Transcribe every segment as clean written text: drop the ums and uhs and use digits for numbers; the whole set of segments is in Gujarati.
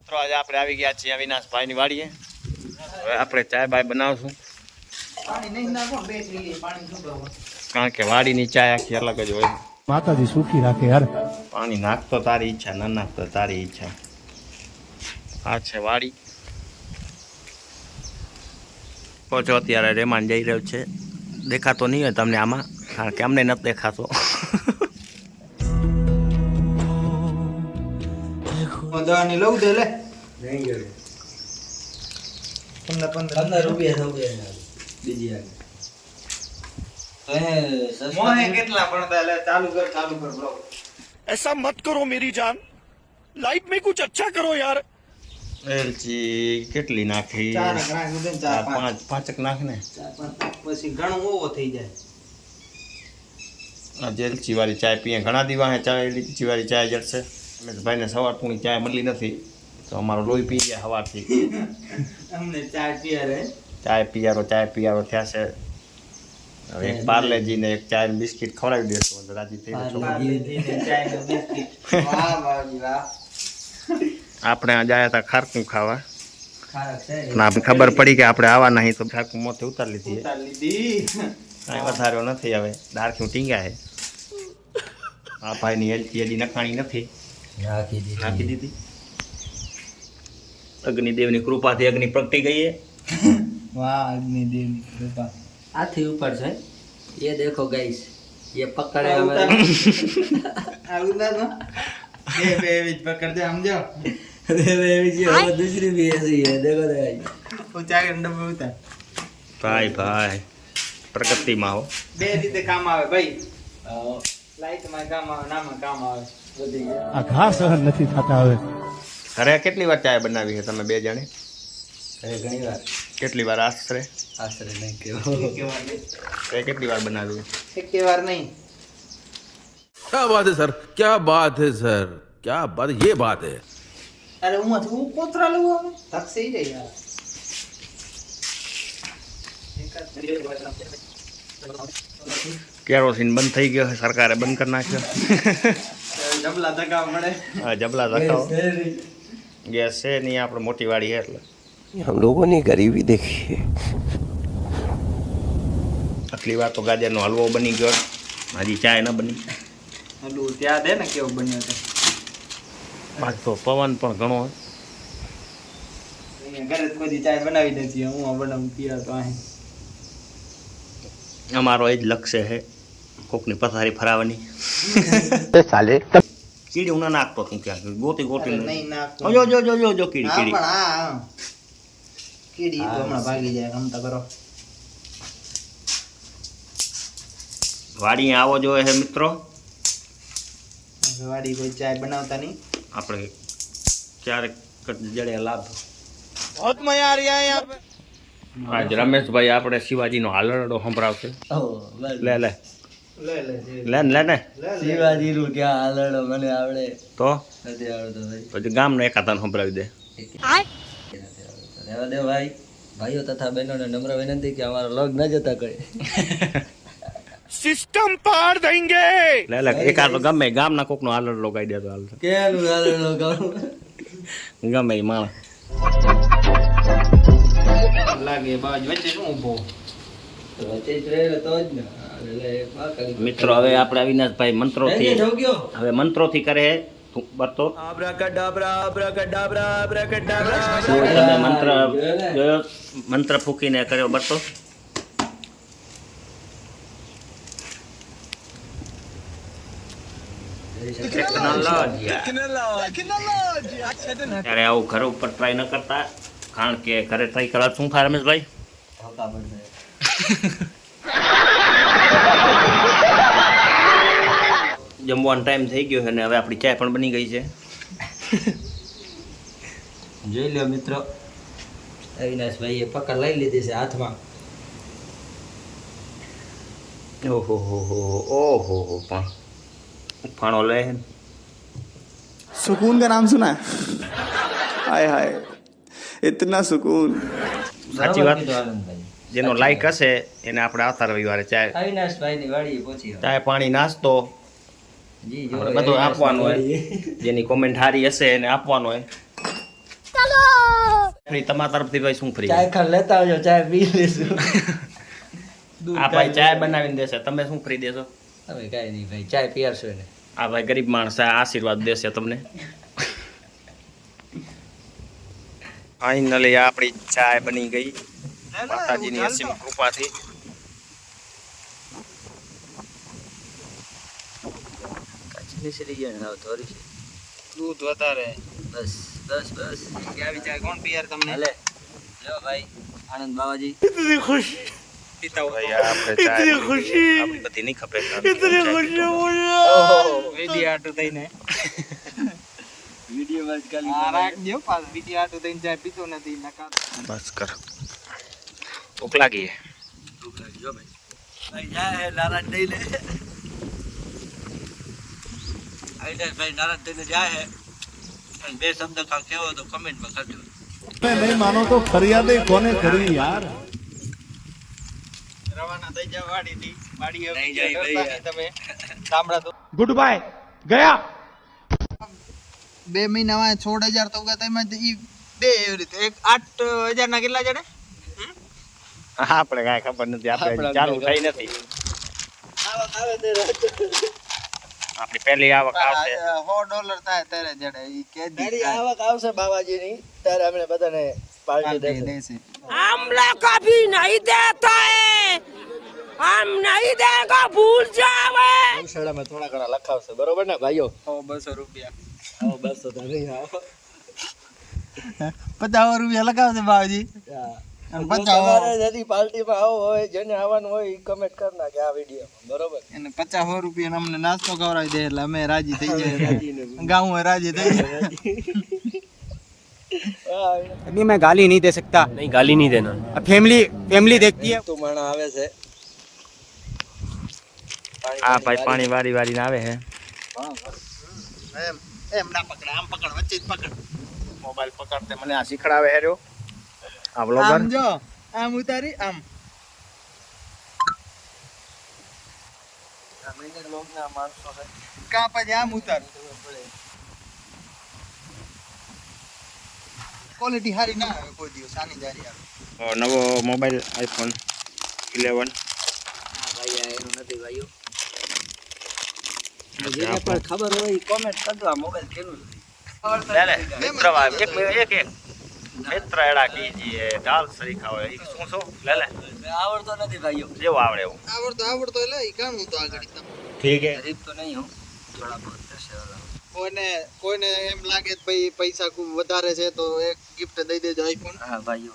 તો આજે આપણે આવી ગયા છીએ અવિનાશભાઈની વાડીએ. હવે આપણે ચાય બાય બનાવશું. કારણ કે વાડીની ચાય આખી અલગ જ હોય. માતાજી સુખી રાખે યાર. પાણી નાખતો તારી ઈચ્છા, ન નાખતો તારી ઈચ્છા. આ છે વાડી. પહોંચો અત્યારે રેમાન જઈ રહ્યો છે. દેખાતો નહીં હોય તમને આમાં, કારણ કે અમને નથી દેખાતો. દવાની લઉં દે લે. નહીં ગયો. 15 રૂપિયા થવું જોઈએ બીજી આગળ. મોહે કેટલા પડતા લે. ચાલુ કર બ્લોગ. ऐसा मत करो मेरी जान. लाइफ में कुछ अच्छा करो यार. એલચી કેટલી નાખી? 4 નાખ દે. 4 પાંચક નાખ ને. 4 પછી ઘણું ઓવો થઈ જાય. આ જેલચી વાળી ચાય પીએ. ઘણા દીવા ચાય લીચી વાળી ચાય જડશે. ભાઈને સવાર પૂરી ચાય મળી નથી તો અમારો લોહી પી ગયા સવારથી. અમને ચાય પીયારે ચાય પિયારો થયા છે. હવે એક પાર્લેજી ને એક ચાય બિસ્કિટ ખવડાવી દેશો એટલે રાજી થઈ જશે. આપણે આ ગયા હતા ખારકું ખાવા. પણ આપણે ખબર પડી કે આપણે આવવા નહીં તો ખારકું મોતે ઉતારી લીધી. કાંઈ વધાર્યો નથી. હવે દાળખું ટીંગા છે. આ ભાઈની એલચી નખાણી નથી. નાખી દીધી. અગ્નિદેવની કૃપાથી અગ્નિ પ્રગટી ગઈ. વાહ અગ્નિદેવની કૃપા. हाथी ऊपर से ये देखो गाइस ये पकड़े हमारे આવું ના તો બે વિચ પકડ દે સમજો. वो दूसरी भी ऐसी है देखो गाइस ઊંચા કે ડબ્બે ઉતાર. ભાઈ પ્રગતિમાં હો. બે રીતે કામ આવે ભાઈ. લાઈટમાં કામ આવે, નામાં કામ આવે. બધી આ ઘા સહન નથી થતા હવે. ઘરે કેટલી વાર ચાય બનાવી છે તમે બે જણે? अरे घनी बार કેટલી વાર આશરે? आश्रय नहीं क्यों કેટલી વાર બનાવી? એક વાર નહીં. क्या बात है सर, क्या बात है सर, क्या बात, ये बात है. અરે હું કોતરા લઉં હવે ધક્સે ઈ રે યાર. કેરોસીન બંધ થઈ ગયો છે, સરકારે બંધ કરી નાખ્યો. ડબલા ધક્કા મળે. હા જબલા ધક્કાઓ. ગેસ છે નહીં આપણે મોટી વાડી છે એટલે. हम लोगों ने गरीबी देखी है. આટલી વાર તો ગાજરનો હલવો બની ગયો, હજી ચાય ન બની. હલું ત્યાં દે ને કેવો બન્યો તો. પાછો તો પવન પણ ઘણો. અહીંયા ઘરે જ કોઈ ચાય બનાવી દેતી હું બનાવું પીવા તો અહીં. અમારો એ જ લક્ષ્ય છે કોકની પથારી ફરાવાની. साले કીડી હું ના નાખતો તું ક્યાં ગોતી નહીં નાખું. જો કીડી હા કીડી. પણ હા કીડી તો હમણાં ભાગી જાય. રમતા કરો. વાડી આવો જોઈએ છે મિત્રો. વાડી કોઈ ચાય બનાવતા નહીં. આપણે ક્યારેક જડે લાભ. बहुत मजा आ रहा है यहाँ पे. આજ રમેશભાઈ આપણે શિવાજીનો હાલરડો સંભળાવશે. લે લે ને शिवाजी रू क्या हालड़ो मने आवड़े તો નથી આવડતો ભાઈ. પછી ગામનો એકાતાને સંભળાવી દે. રહેવા દે ભાઈ. ભાઈઓ તથા બહેનોને નમ્ર વિનંતી કે અમારો લોગ ન જતા કરે. सिस्टम पार देंगे. લે એકાદ ગમે ગામના કોકનો હાલરડો ગાઈ દે તો હાલશે. કેનું હાલડો ગાવું ગમે એ માણસ. લાગે બાજ વચ્ચે શું ઊભો. વચ્ચે જ રહે તો જ ને. એટલે પાકડી મિત્રો હવે આપણે અવિનાશભાઈ મંત્રોથી હવે મંત્રોથી કરે બરતો. તમે મંત્ર જોયો? મંત્ર ફૂકીને કર્યો બરતો. ત્યારે આવું ઘર ઉપર ટ્રાય ન કરતા, કારણ કે ઘરે ટ્રાય કરવા શું થાય રમેશભાઈ? ધોકા પડશે. જમવાનો ટાઈમ થઈ ગયો છે અને હવે આપણી ચાય પણ બની ગઈ છે. જોઈ લો મિત્રો, અવિનાશભાઈએ પકડ લઈ લીધી છે હાથમાં. ઓહો પણ ફાણો લે. सुकून का नाम सुना है? हाय हाय इतना सुकून. સાચી વાત. કીધું આનંદભાઈ. જેનો લાઈક હશે એને આપણે આવતા રવિવારે ચાય અવિનાશભાઈની વાડીએ પહોંચી ચાય પાણી નાસ્તો જી આપણે બધું આપવાનું હોય. જેની કોમેન્ટ સારી હશે એને આપવાનું હોય. ફ્રી તમારા તરફથી ભાઈ શું ફ્રી ચાય ખા લેતા આવજો, ચાય પી લેશું. આ ભાઈ ચાય બનાવીને દેશે, તમે શું ફ્રી દેશો? હવે કાંઈ નહીં ભાઈ, ચાય પીરશો ને. આ ભાઈ ગરીબ માણસ છે, આશીર્વાદ દેશે તમને. ફાઇનલી આપણી ચાય બની ગઈ માતાજીની અસીમ કૃપાથી. મિશ્રી ગયા ને થોડી છે. દૂધ વધારે. બસ બસ બસ. આવી ચા કોણ પીયાર તમને? હાલે લો ભાઈ, આનંદ બાવાજી. પીતા હોય. ભાઈ આપણે ચાય આપણી બધી નહીં ખપે. વેડી આટું થઈને. વિડીયો બસ ખાલી આ રાખ દો પાછો. વેડી આટું થઈને ચા પીતો નથી નકા. બસ કર. ભૂખ લાગી હે. ભૂખ લાગી જો ભાઈ. ભાઈ જાય હે નારાજ નહીં લે. આઈડા ભાઈ નારાજ થઈને જાય હે. અને બે શબ્દ કાંઈ કહેવો તો કમેન્ટમાં કરજો. नहीं मानो तो फरियादे कोने करी यार. રવાના થઈ જા વાડીથી. વાડી હવે નહીં જાય ભાઈ યાર. તમે સાંભળા તો गुड बाय गया. 2 મહિનામાં 16,000 તો ગયા તેમાં ઈ બે એવી રીતે એક 8,000 ના કેટલા જણે? આપણે કાંઈ ખબર નથી, આપણે ચાલુ થઈ નથી. આપણી પહેલી આવક આવશે. $100 થાય ત્યારે જડે ઈ કે તારી આવક આવશે બાવાજીની ત્યારે આપણે બધાને પાર્ટી દેશે. દેશે. શાળામાં થોડા ઘણા લખાવશે, બરોબર ને ભાઈઓ? $200 આવો 200 તો નહીં આવો. $50 લગાવશે બાવજી. હા. અને તમારે જદી પાર્ટીમાં આવો હોય, જેને આવવાનું હોય એ કમેન્ટ કરી નાખે આ વિડીયોમાં, બરોબર? એને $50 અમને નાસ્તો ખવડાવી દે એટલે અમે રાજી થઈ જાય. ગાઉં રાજી થઈ જાય. अभी मैं गाली नहीं दे सकता. नहीं गाली नहीं देना. फैमिली देखती है. તો માણા આવે છે. આ ભાઈ પાણી વારી વારીને આવે છે. એમ ના પકડ, આમ પકડ, વચ્ચે જ પકડ. મોબાઈલ પકડતે મને આ શીખડાવે છે રહ્યો આ આમ વ્લોગર. જો, આમ ઉતારી, આમ. આ મહિને લોકના માણસો છે. કા પછી આમ ઉતાર. ક્વોલિટી સારી ના આવે કોઈ દિવસ, આની જારી આવે. નવો મોબાઈલ આઈફોન 11. હા ભાઈ આ એનું નથી ભાઈઓ. જેને પણ ખબર હોય કોમેન્ટ કરજો આ મોબાઈલ કેનું છે. લે લે મિત્ર એક મિત્ર એડા કીજીએ દાલ સરીખા હોય ઈ શું લે લે આવડતો નથી ભાઈઓ. જેવું આવડે એવું. આવડતો એટલે ઈ કામ તો આગળ. ઠીક હે. ગરીબ તો નહીં હું, થોડા બહુ થશે. કોઈને એમ લાગે કે ભાઈ પૈસા ખૂબ વધારે છે તો એક ગિફ્ટ દઈ દેજો આઈફોન. હા ભાઈઓ,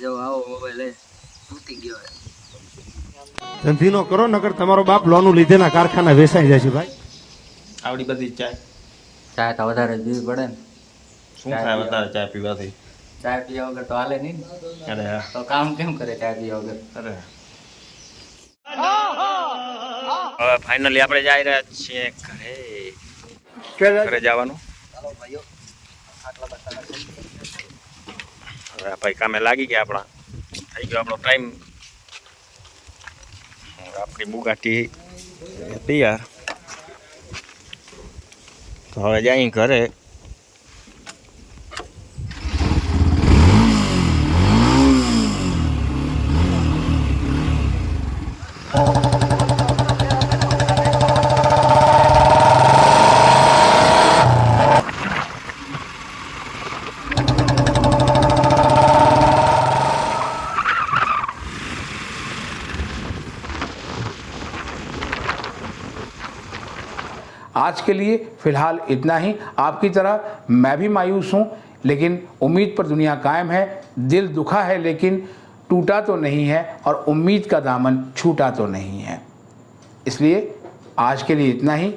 જેવો આવો મોબાઈલ એ તૂટી ગયો હે. ધંધીનો કરો નકર તમારો બાપ લોનું લીધેના કારખાના વેચાઈ જાય છે ભાઈ. આવડી બધી ચાય ચા તો વધારે પીવી પડે ને. શું થાય વધારે ચાય પીવાથી? ચા પીવા વગર તો હાલે નહીં ને. અરે હા, તો કામ કેમ કરે ચા પીવા વગર? અરે હવે ફાઇનલી આપણે જઈ રહ્યા છીએ ઘરે જવાનું. ચાલો ભાઈઓ, આટલા બધા હવે આ ભાઈ કામે લાગી ગયા આપણા. થઈ ગયો આપણો ટાઈમ. આપણી બુગાટી તૈયાર. તો હવે જઈ ઘરે. आज के लिए फिलहाल इतना ही। आपकी तरह मैं भी मायूस हूँ, लेकिन उम्मीद पर दुनिया कायम है। दिल दुखा है लेकिन टूटा तो नहीं है, और उम्मीद का दामन छूटा तो नहीं है। इसलिए आज के लिए इतना ही।